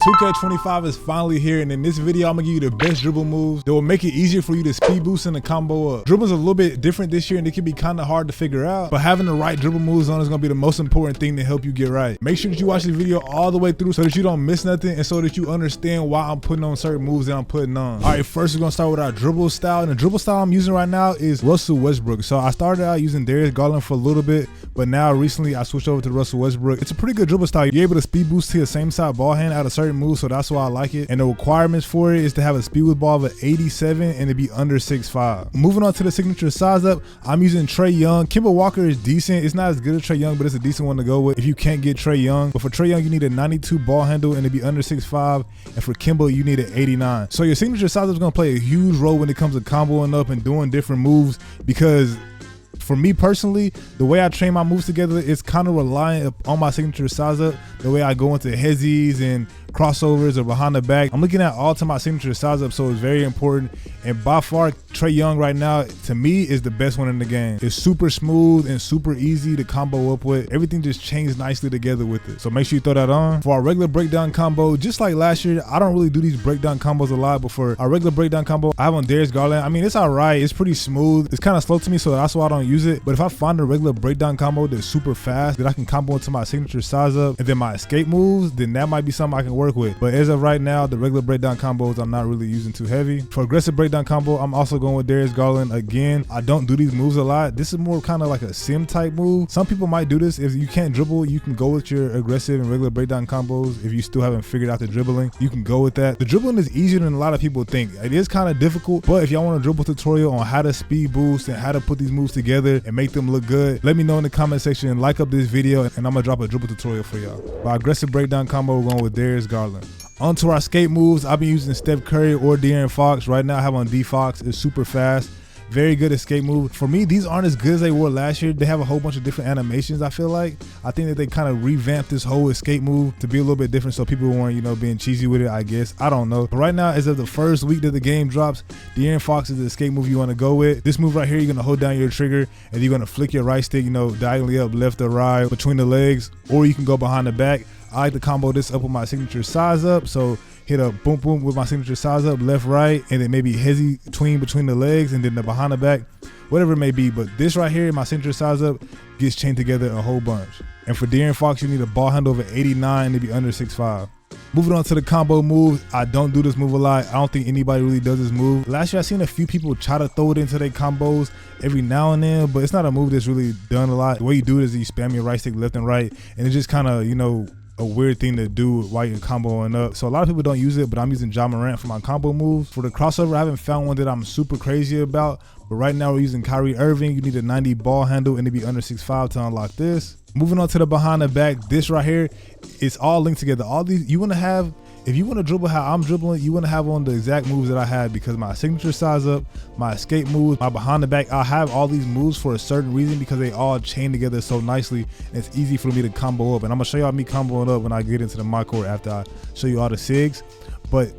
2K25 is finally here, and in this video I'm gonna give you the best dribble moves that will make it easier for you to speed boost and the combo up. Dribbles are a little bit different this year and they can be kind of hard to figure out, but having the right dribble moves on is gonna be the most important thing to help you get right. Make sure that you watch the video all the way through so that you don't miss nothing and so that you understand why I'm putting on certain moves that I'm putting on. All right, first we're gonna start with our dribble style, and the dribble style I'm using right now is Russell Westbrook. So I started out using Darius Garland for a little bit, but now recently I switched over to Russell Westbrook. It's a pretty good dribble style. You're able to speed boost to your same side ball hand out of certain moves, so that's why I like it. And the requirements for it is to have a speed with ball of an 87 and to be under 6'5". Moving on to the signature size up, I'm using Trae Young. Kemba Walker is decent. It's not as good as Trae Young, but it's a decent one to go with if you can't get Trae Young. But for Trae Young, you need a 92 ball handle and to be under 6'5", and for Kemba, you need an 89. So your signature size up is gonna play a huge role when it comes to comboing up and doing different moves, because for me personally, the way I train my moves together is kind of reliant on my signature size up. The way I go into hezzies and crossovers or behind the back, I'm looking at all to my signature size up, so it's very important. And by far, Trae Young right now, to me, is the best one in the game. It's super smooth and super easy to combo up with. Everything just chains nicely together with it. So make sure you throw that on. For our regular breakdown combo, just like last year, I don't really do these breakdown combos a lot, but for our regular breakdown combo, I have on Darius Garland. I mean, it's all right. It's pretty smooth. It's kind of slow to me, so that's why I don't use it. But if I find a regular breakdown combo that's super fast, that I can combo into my signature size up, and then my escape moves, then that might be something I can work with. But as of right now, the regular breakdown combos I'm not really using too heavy. For aggressive breakdown combo, I'm also going with Darius Garland again. I don't do these moves a lot. This is more kind of like a sim type move. Some people might do this. If you can't dribble, you can go with your aggressive and regular breakdown combos. If you still haven't figured out the dribbling, you can go with that. The dribbling is easier than a lot of people think. It is kind of difficult, but if y'all want a dribble tutorial on how to speed boost and how to put these moves together and make them look good, let me know in the comment section and like up this video, and I'm gonna drop a dribble tutorial for y'all. My aggressive breakdown combo, we're going with Darius Garland. Onto our escape moves, I've been using Steph Curry or De'Aaron Fox. Right now I have on D Fox. It's super fast, very good escape move. For me, these aren't as good as they were last year. They have a whole bunch of different animations, I feel like. I think that they kind of revamped this whole escape move to be a little bit different, so people weren't, you know, being cheesy with it, I guess. I don't know. But right now, as of the first week that the game drops, De'Aaron Fox is the escape move you want to go with. This move right here, you're gonna hold down your trigger and you're gonna flick your right stick, you know, diagonally up, left or right, between the legs, or you can go behind the back. I like to combo this up with my signature size up, so hit a boom boom with my signature size up, left right, and then maybe hezzy between the legs and then the behind the back, whatever it may be. But this right here, my signature size up, gets chained together a whole bunch. And for De'Aaron Fox, you need a ball handle of an 89 to be under 6'5". Moving on to the combo moves, I don't do this move a lot. I don't think anybody really does this move. Last year I seen a few people try to throw it into their combos every now and then, but it's not a move that's really done a lot. The way you do it is you spam your right stick left and right, and it's just kind of, you know, a weird thing to do while you're comboing up. So a lot of people don't use it, but I'm using Ja Morant for my combo moves. For the crossover, I haven't found one that I'm super crazy about, but right now we're using Kyrie Irving. You need a 90 ball handle and to be under 6'5" to unlock this. Moving on to the behind the back, this right here, it's all linked together. All these, you want to have, if you want to dribble how I'm dribbling, you want to have on the exact moves that I had, because my signature size up, my escape moves, my behind the back, I have all these moves for a certain reason, because they all chain together so nicely and it's easy for me to combo up. And I'm gonna show y'all me comboing up when I get into the my court after I show you all the sigs. But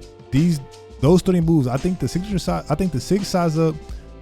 those 3 moves, I think the signature size, I think the sig size up,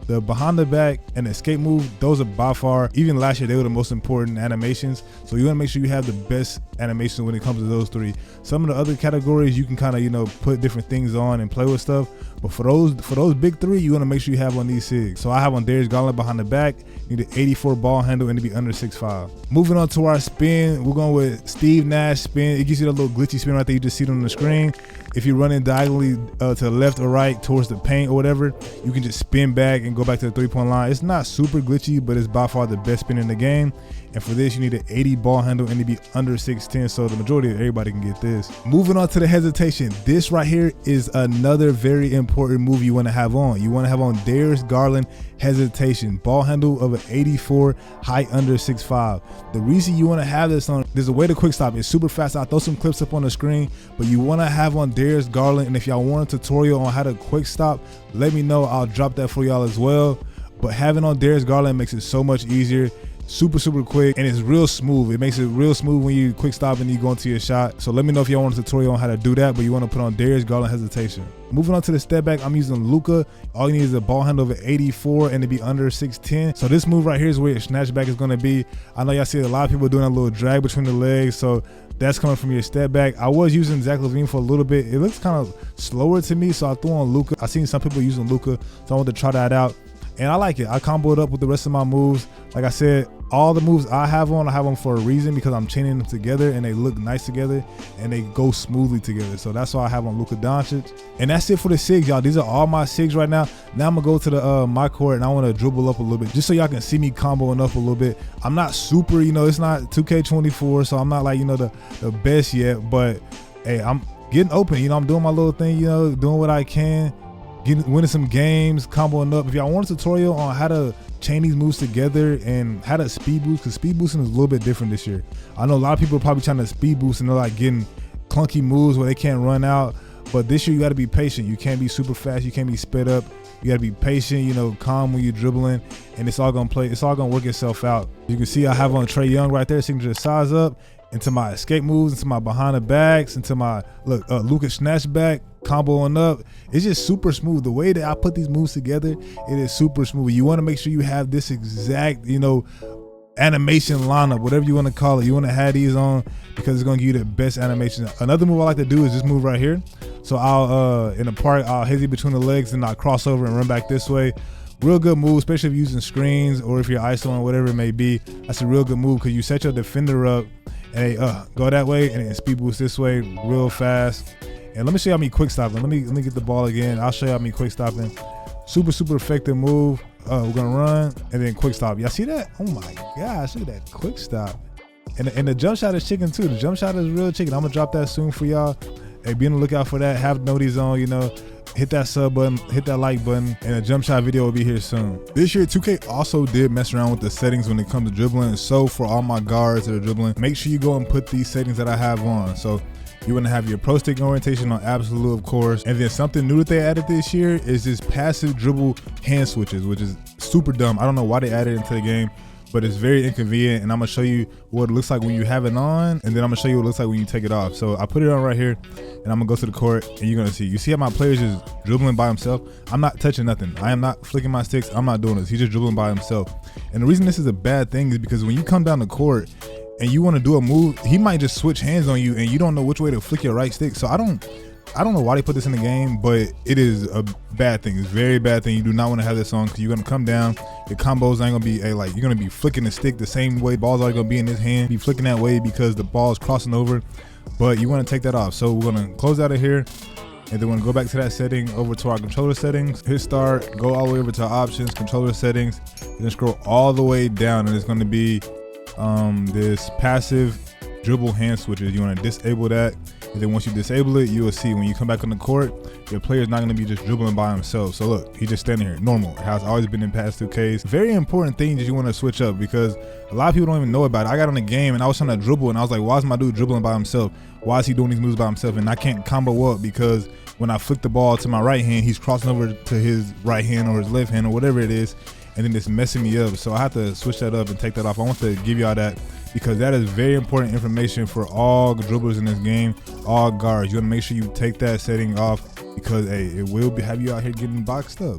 the behind the back, and the escape move, those are by far, even last year, they were the most important animations. So you want to make sure you have the best animation when it comes to those 3. Some of the other categories, you can kind of, you know, put different things on and play with stuff. But for those big 3, you want to make sure you have on these sigs. So I have on Darius Garland behind the back, need an 84 ball handle and to be under 6'5". Moving on to our spin, we're going with Steve Nash spin. It gives you that little glitchy spin right there. You just see it on the screen. If you're running diagonally to the left or right towards the paint or whatever, you can just spin back and go back to the 3-point line. It's not super glitchy, but it's by far the best spin in the game. And for this, you need an 80 ball handle and to be under 6'10", so the majority of everybody can get this. Moving on to the hesitation. This right here is another very important move you want to have on. You want to have on Darius Garland hesitation. Ball handle of an 84, height under 6'5". The reason you want to have this on, there's a way to quick stop. It's super fast. I'll throw some clips up on the screen, but you want to have on Darius Garland. And if y'all want a tutorial on how to quick stop, let me know. I'll drop that for y'all as well. But having on Darius Garland makes it so much easier super quick, and it's real smooth. It makes it real smooth when you quick stop and you go into your shot. So let me know if y'all want a tutorial on how to do that, but you want to put on Darius, Garland, hesitation. Moving on to the step back, I'm using Luka. All you need is a ball handle of 84 and to be under 6'10". So this move right here is where your snatch back is going to be. I know y'all see a lot of people doing a little drag between the legs, so that's coming from your step back. I was using Zach LaVine for a little bit. It looks kind of slower to me, so I threw on Luka. I seen some people using Luka, so I wanted to try that out. And I like it. I combo it up with the rest of my moves. Like I said, all the moves I have them for a reason, because I'm chaining them together and they look nice together and they go smoothly together. So that's why I have on Luka Doncic. And that's it for the SIGs, y'all. These are all my SIGs right now. Now I'm gonna go to the my court and I want to dribble up a little bit just so y'all can see me comboing up a little bit. I'm not super, you know, it's not 2K24, so I'm not like, you know, the best yet, but hey, I'm getting open. You know, I'm doing my little thing, you know, doing what I can. Winning some games, comboing up. If y'all want a tutorial on how to chain these moves together and how to speed boost, because speed boosting is a little bit different this year. I know a lot of people are probably trying to speed boost and they're like getting clunky moves where they can't run out. But this year you got to be patient. You can't be super fast. You can't be sped up. You got to be patient, you know, calm when you're dribbling, and it's all gonna work itself out. You can see I have on Trae Young right there, signature size up, into my escape moves, into my behind the backs, into my Luka snatch back, comboing up. It's just super smooth. The way that I put these moves together, it is super smooth. You want to make sure you have this exact, you know, animation lineup, whatever you want to call it. You want to have these on because it's going to give you the best animation. Another move I like to do is this move right here. So I'll in the park, I'll hit it between the legs and I'll cross over and run back this way. Real good move, especially if you're using screens or if you're isoing, whatever it may be. That's a real good move because you set your defender up and go that way and then speed boost this way real fast. And let me show y'all me quick stopping. Let me get the ball again. I'll show y'all me quick stopping. Super effective move. We're gonna run and then quick stop. Y'all see that? Oh my gosh, look at that quick stop. And the jump shot is chicken too. The jump shot is real chicken. I'm gonna drop that soon for y'all. Hey, be on the lookout for that. Have noties on, you know. Hit that sub button, hit that like button, and a jump shot video will be here soon. This year, 2K also did mess around with the settings when it comes to dribbling. So for all my guards that are dribbling, make sure you go and put these settings that I have on. So you want to have your pro stick orientation on absolute, of course. And then something new that they added this year is this passive dribble hand switches, which is super dumb. I don't know why they added it into the game, but it's very inconvenient. And I'm gonna show you what it looks like when you have it on, and then I'm gonna show you what it looks like when you take it off. So I put it on right here, and I'm gonna go to the court, and you're gonna see. You see how my player's just dribbling by himself? I'm not touching nothing. I am not flicking my sticks. I'm not doing this. He's just dribbling by himself. And the reason this is a bad thing is because when you come down the court and you want to do a move, he might just switch hands on you, and you don't know which way to flick your right stick. So I don't know why they put this in the game, but it is a bad thing. It's a very bad thing. You do not want to have this on because you're gonna come down. Your combos ain't gonna be like you're gonna be flicking the stick the same way. Balls are gonna be in his hand. Be flicking that way because the ball is crossing over. But you want to take that off. So we're gonna close out of here, and then we're gonna go back to that setting, over to our controller settings. Hit start. Go all the way over to our options, controller settings, and then scroll all the way down, and it's gonna be this passive dribble hand switches. You want to disable that, and then once you disable it, you will see when you come back on the court, your player is not going to be just dribbling by himself. So look, he's just standing here normal. It has always been in past 2Ks. Very important thing that you want to switch up, because a lot of people don't even know about it. I got on the game and I was trying to dribble, and I was like, why is my dude dribbling by himself? Why is he doing these moves by himself? And I can't combo up because when I flick the ball to my right hand, he's crossing over to his right hand or his left hand or whatever it is, and then it's messing me up. So I have to switch that up and take that off. I want to give y'all that because that is very important information for all dribblers in this game, all guards. You want to make sure you take that setting off because hey, it will have you out here getting boxed up.